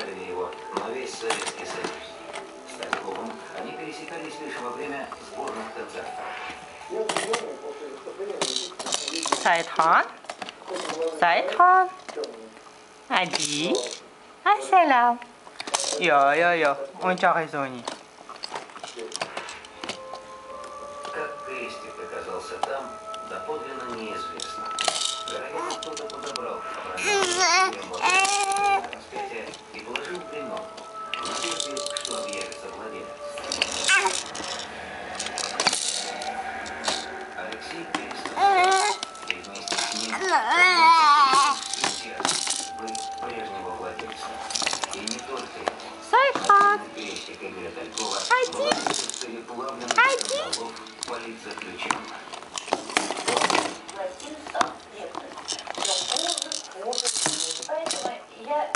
возглавили его, но весь Советский Союз. Стать клубом они пересекались лишь во время сборных концертов. Saidxon, Saidxon, Adi, Assalom. Yo, o'yinchoqingizni o'ynang. Как крестик оказался там, доподлинно неизвестно. Вероятно, кто-то подобрал распятие и положил в гримерку, в надежде, что объявится владелец. Алексей перестал, и вместе с ним вы прежнего владельца. И не только это. Saidxon, Крестик Игоря Талькова была целью плавным скандалов политзаключенных. Поэтому я